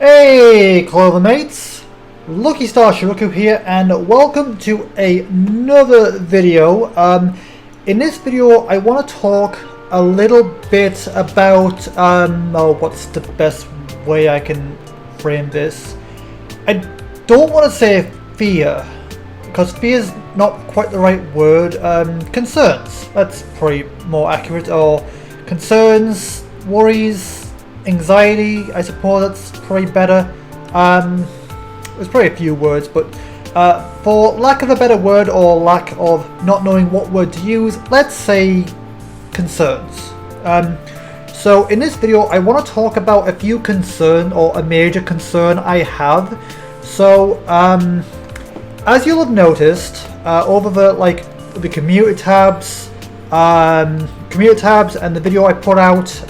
Hey Clovermates, Lucky Star Shi-Roku here, and welcome to another video. In this video I want to talk a little bit about, what's the best way I can frame this? I don't want to say fear, because fear is not quite the right word. Concerns, that's probably more accurate, or concerns, worries, anxiety, I suppose that's probably better. There's probably a few words, but for lack of a better word, or lack of not knowing what word to use, let's say concerns. So in this video I want to talk about a few concerns, or a major concern I have. So as you'll have noticed, over the community tabs and the video I put out,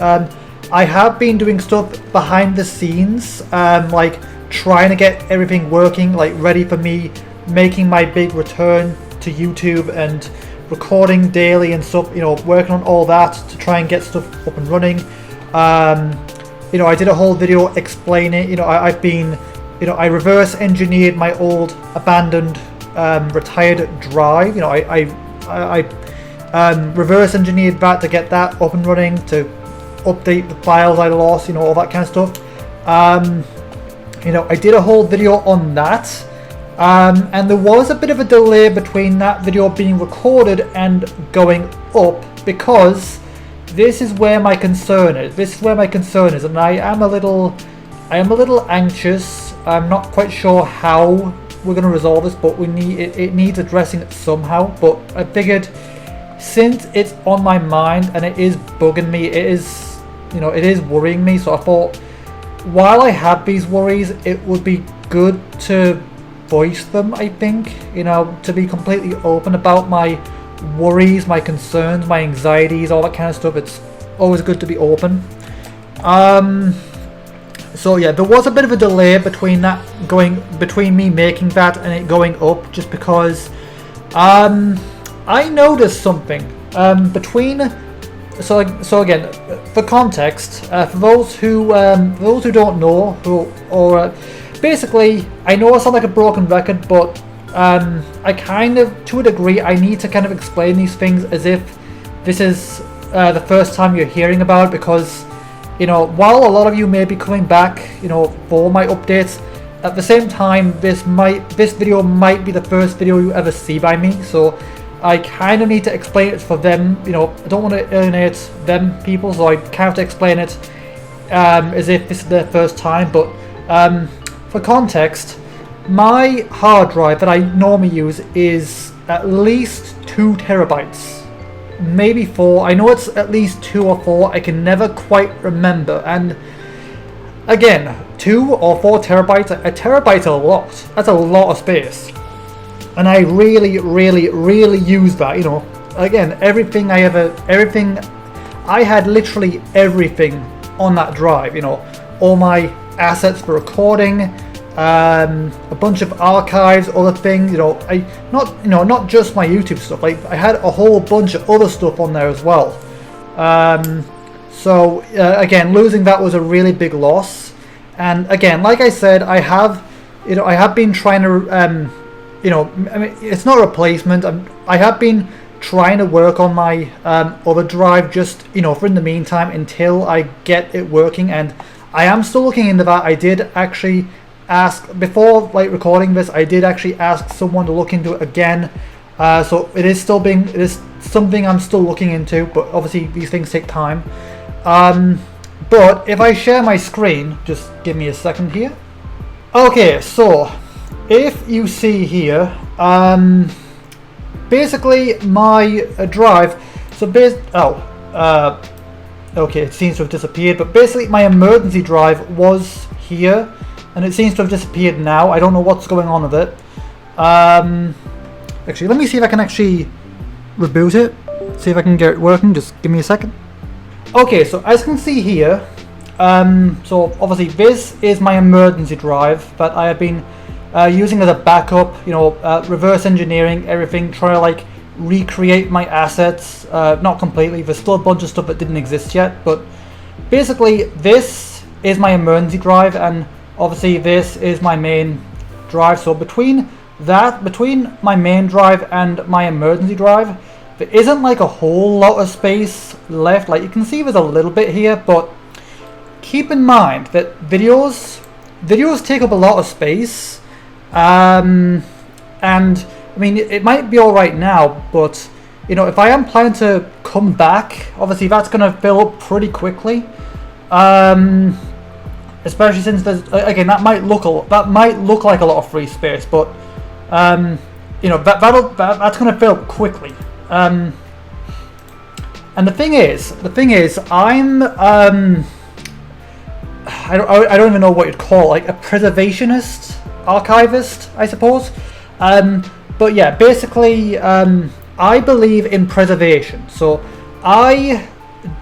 I have been doing stuff behind the scenes, like trying to get everything working, like ready for me making my big return to YouTube and recording daily and stuff, working on all that to try and get stuff up and running. I did a whole video explaining, I reverse engineered my old abandoned retired drive. I reverse engineered that to get that up and running, to update the files I lost, all that kind of stuff. I did a whole video on that, and there was a bit of a delay between that video being recorded and going up, because this is where my concern is. And I am a little anxious. I'm not quite sure how we're going to resolve this, but it needs addressing somehow. But I figured, since it's on my mind and it is bugging me, it is worrying me, so I thought, while I have these worries, it would be good to voice them, I think, to be completely open about my worries, my concerns, my anxieties, all that kind of stuff. It's always good to be open. So yeah, there was a bit of a delay between me making that and it going up, just because I noticed something So again, for context, for those who don't know, basically, I know I sound like a broken record, but I kind of, to a degree, I need to kind of explain these things as if this is the first time you're hearing about it, because while a lot of you may be coming back, for my updates, at the same time, this video might be the first video you ever see by me, so I kind of need to explain it for them. I don't want to alienate them people, so I kind of have to explain it as if this is their first time. But for context, my hard drive that I normally use is at least 2 terabytes, maybe 4. I know it's at least 2 or 4. I can never quite remember. And again, 2 or 4 terabytes. A terabyte's a lot. That's a lot of space. And I really use that, again, I had literally everything on that drive, all my assets for recording, a bunch of archives, other things, not just my YouTube stuff, like I had a whole bunch of other stuff on there as well. So again, losing that was a really big loss. And again, like I said, I have been trying to, it's not a replacement. I have been trying to work on my other drive, just for in the meantime, until I get it working, and I am still looking into that. I did actually ask, before recording this, I did actually ask someone to look into it again. So it is something I'm still looking into, but obviously these things take time. But if I share my screen, just give me a second here. Okay, so if you see here, basically my drive, okay, it seems to have disappeared, but basically my emergency drive was here, and it seems to have disappeared now. I don't know what's going on with it. Actually, let me see if I can actually reboot it, see if I can get it working. Just give me a second. Okay, so as you can see here, so obviously this is my emergency drive that I have been using as a backup, reverse engineering everything, trying to recreate my assets. Not completely, there's still a bunch of stuff that didn't exist yet, but basically this is my emergency drive, and obviously this is my main drive, so between my main drive and my emergency drive, there isn't like a whole lot of space left. Like you can see there's a little bit here, but keep in mind that videos take up a lot of space, and I mean it might be alright now, but you know, if I am planning to come back, obviously that's going to fill up pretty quickly, especially since there's, again, that might look like a lot of free space, but you know, that's going to fill up quickly. And the thing is, I'm I don't even know what you'd call it, like a preservationist, archivist, I suppose. But yeah, basically, I believe in preservation, so I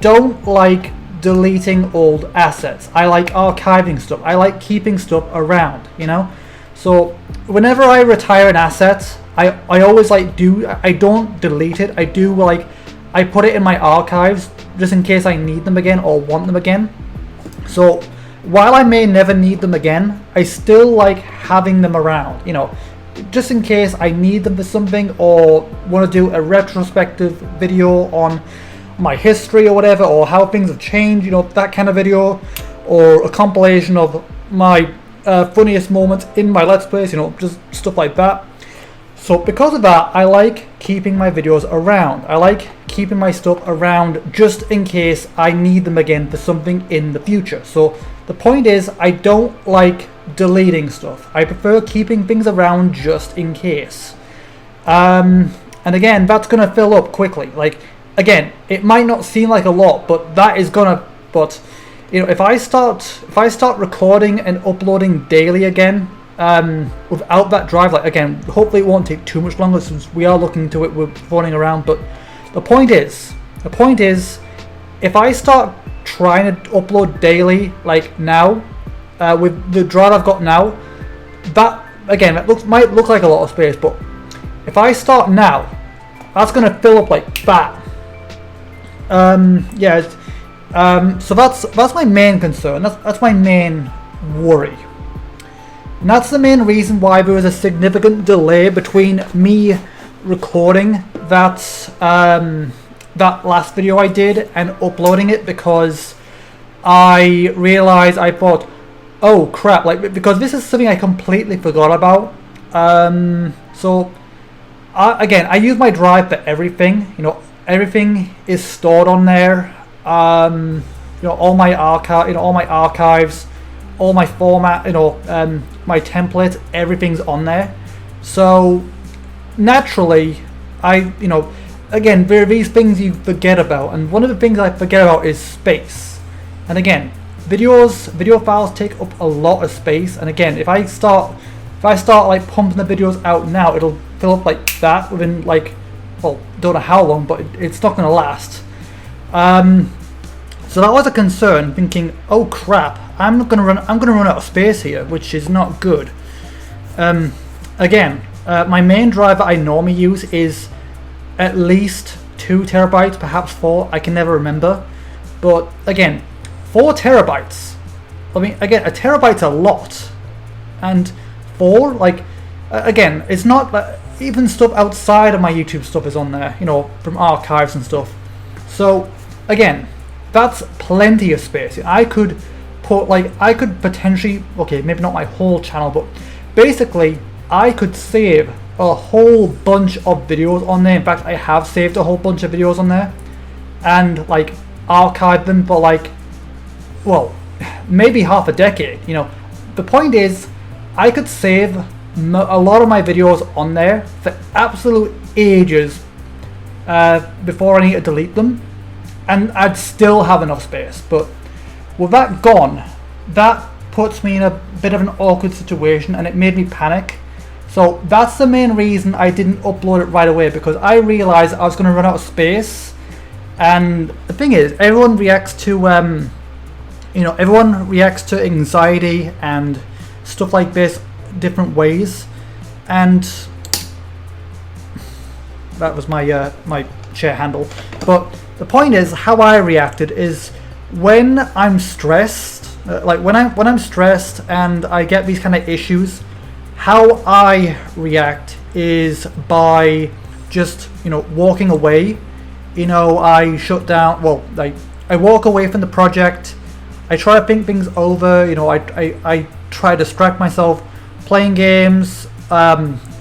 don't like deleting old assets. I like archiving stuff. I like keeping stuff around, you know. So whenever I retire an asset, I always I don't delete it. I put it in my archives just in case I need them again or want them again. So while I may never need them again, I still like having them around, you know, just in case I need them for something or want to do a retrospective video on my history or whatever, or how things have changed, you know, that kind of video, or a compilation of my funniest moments in my Let's Plays, you know, just stuff like that. So because of that, I like keeping my videos around. I like keeping my stuff around just in case I need them again for something in the future. So the point is, I don't like deleting stuff. I prefer keeping things around just in case. And again, that's gonna fill up quickly. Like, again, it might not seem like a lot, but that is gonna, but you know, if I start recording and uploading daily again, without that drive, like, again, hopefully it won't take too much longer since we are looking to it, we're running around, but the point is, if I start trying to upload daily, like now, with the drive I've got now, that, again, it might look like a lot of space, but if I start now, that's going to fill up like that. So that's my main concern, that's my main worry. And that's the main reason why there was a significant delay between me recording that last video I did and uploading it, because I realized, I thought, oh crap, like, because this is something I completely forgot about. So I use my drive for everything, you know, everything is stored on there. You know, all my archives, all my format, you know, my template, everything's on there. So naturally, you know, again, there are these things you forget about, and one of the things I forget about is space. And again, video files take up a lot of space, and again, if I start like pumping the videos out now, it'll fill up like that within, like, well, don't know how long, but it's not going to last. So that was a concern, thinking, oh crap, I'm gonna run out of space here, which is not good. Again, my main drive that I normally use is at least 2 terabytes, perhaps 4. I can never remember. But again, 4 terabytes. I mean, again, a terabyte's a lot, and 4, like, again, it's not even stuff outside of my YouTube stuff is on there, you know, from archives and stuff. So again, that's plenty of space. I could put, like, I could potentially, okay, maybe not my whole channel, but basically I could save a whole bunch of videos on there. In fact, I have saved a whole bunch of videos on there, and like archive them for, like, well, maybe half a decade, you know. The point is, I could save a lot of my videos on there for absolute ages before I need to delete them, and I'd still have enough space. But with that gone, that puts me in a bit of an awkward situation, and it made me panic. So that's the main reason I didn't upload it right away, because I realized I was going to run out of space. And the thing is, everyone reacts to you know, everyone reacts to anxiety and stuff like this different ways. And that was my my chair handle. But the point is, how I reacted is, when I'm stressed, like when I'm stressed and I get these kind of issues, how I react is by just, you know, walking away. You know, I shut down. Well, I walk away from the project. I try to think things over. You know, I try to distract myself, playing games,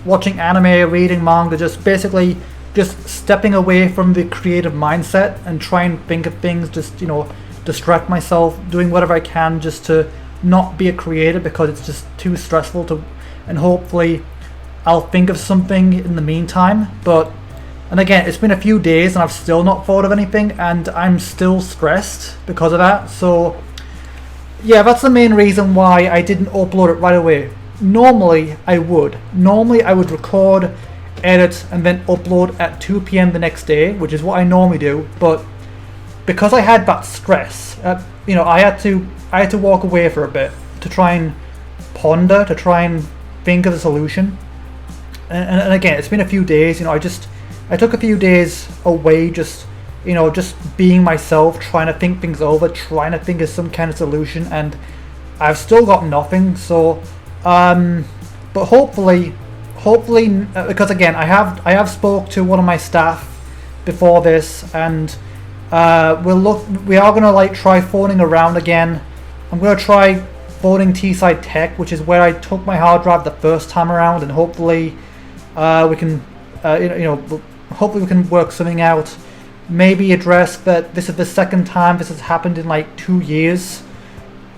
watching anime, reading manga, just basically just stepping away from the creative mindset and try and think of things, just, you know, distract myself, doing whatever I can just to not be a creator because it's just too stressful to, and hopefully I'll think of something in the meantime. But, and again, it's been a few days and I've still not thought of anything, and I'm still stressed because of that. So yeah, that's the main reason why I didn't upload it right away. Normally I would record, edit, and then upload at 2 p.m. the next day, which is what I normally do. But because I had that stress, you know, I had to walk away for a bit to try and ponder, to try and think of a solution. And again, it's been a few days. You know, I took a few days away, just, you know, just being myself, trying to think things over, trying to think of some kind of solution, and I've still got nothing. So, but hopefully, because again, I have spoke to one of my staff before this, and we are gonna like try phoning around again. I'm gonna try phoning T-Side Tech, which is where I took my hard drive the first time around, and hopefully we can, hopefully we can work something out. Maybe address that this is the second time this has happened in like 2 years,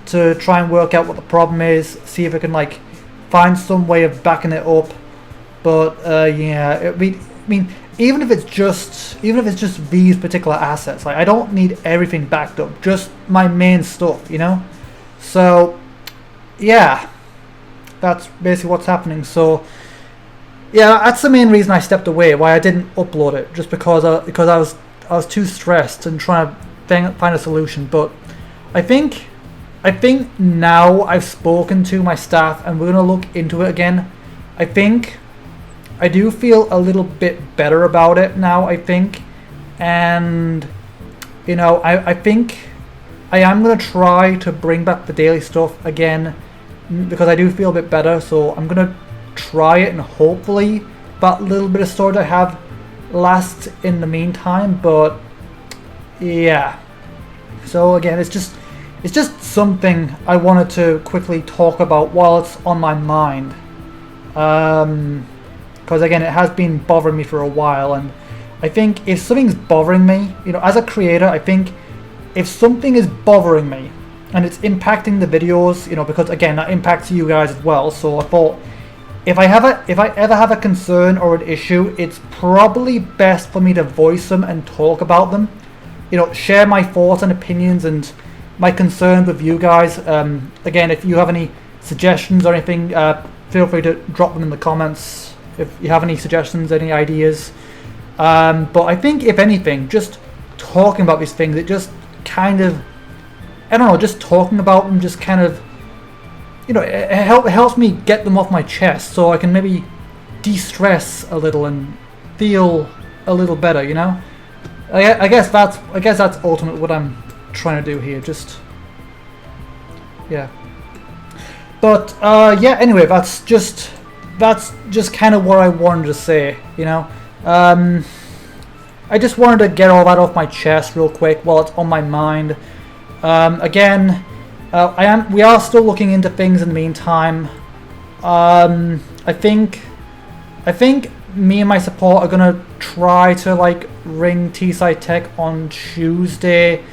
to try and work out what the problem is, see if we can like find some way of backing it up. But yeah, I mean, even if it's just these particular assets, like I don't need everything backed up, just my main stuff, you know. So yeah, that's basically what's happening. So yeah, that's the main reason I stepped away, why I didn't upload it, just because I was too stressed and trying to find a solution. But I think now I've spoken to my staff and we're gonna look into it again. I do feel a little bit better about it now, I think, and you know, I think I am gonna try to bring back the daily stuff again because I do feel a bit better. So I'm gonna try it, and hopefully that little bit of storage I have lasts in the meantime. But yeah, so again, it's just something I wanted to quickly talk about while it's on my mind, because again, it has been bothering me for a while. And I think if something's bothering me, you know, as a creator, I think if something is bothering me and it's impacting the videos, you know, because again, that impacts you guys as well. So I thought, if I ever have a concern or an issue, it's probably best for me to voice them and talk about them. You know, share my thoughts and opinions and my concerns with you guys. Again, if you have any suggestions or anything, feel free to drop them in the comments if you have any suggestions, any ideas. But I think if anything, just talking about these things, it just kind of, I don't know, just talking about them just kind of, you know, it helps me get them off my chest, so I can maybe de-stress a little and feel a little better, you know. I guess that's ultimately what I'm trying to do here. Just yeah. But yeah. Anyway, that's just kind of what I wanted to say, you know. I just wanted to get all that off my chest real quick while it's on my mind. Again. We are still looking into things in the meantime. I think me and my support are gonna try to like ring T-Side Tech on Tuesday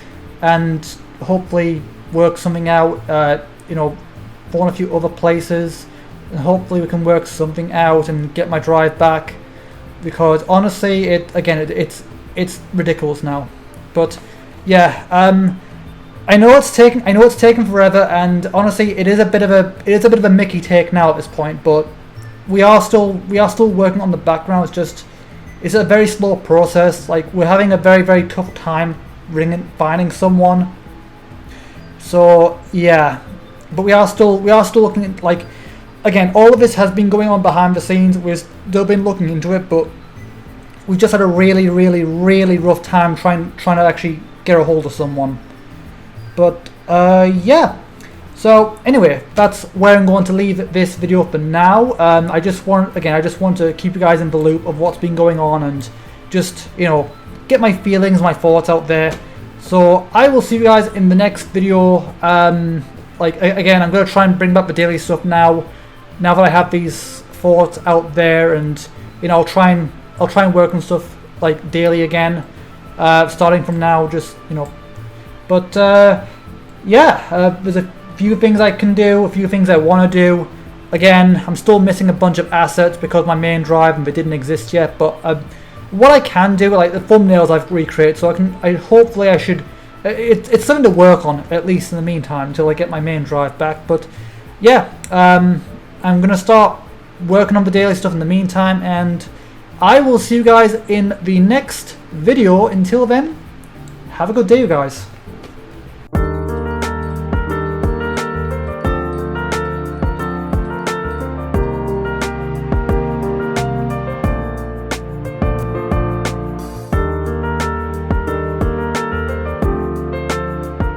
and hopefully work something out. You know, phone a few other places, and hopefully we can work something out and get my drive back. Because honestly, it's ridiculous now. But yeah. I know it's taken forever, and honestly, it is a bit of a Mickey take now at this point. But we are still working on the background. It's a very slow process. Like, we're having a very, very tough time finding someone. So yeah, but we are still looking at, like, again, all of this has been going on behind the scenes. We've still been looking into it, but we just had a really, really, really rough time trying to actually get a hold of someone. But yeah, So anyway, that's where I'm going to leave this video for now. I just want to keep you guys in the loop of what's been going on and just, you know, get my feelings, my thoughts out there. So I will see you guys in the next video. Again, I'm going to try and bring back the daily stuff now that I have these thoughts out there, and you know, I'll try and work on stuff like daily again, starting from now, just, you know. But there's a few things I can do, a few things I want to do. Again, I'm still missing a bunch of assets because my main drive and they didn't exist yet, but what I can do, like the thumbnails I've recreated, so hopefully I should, it's something to work on, at least in the meantime, until I get my main drive back. But yeah, I'm going to start working on the daily stuff in the meantime, and I will see you guys in the next video. Until then, have a good day, you guys.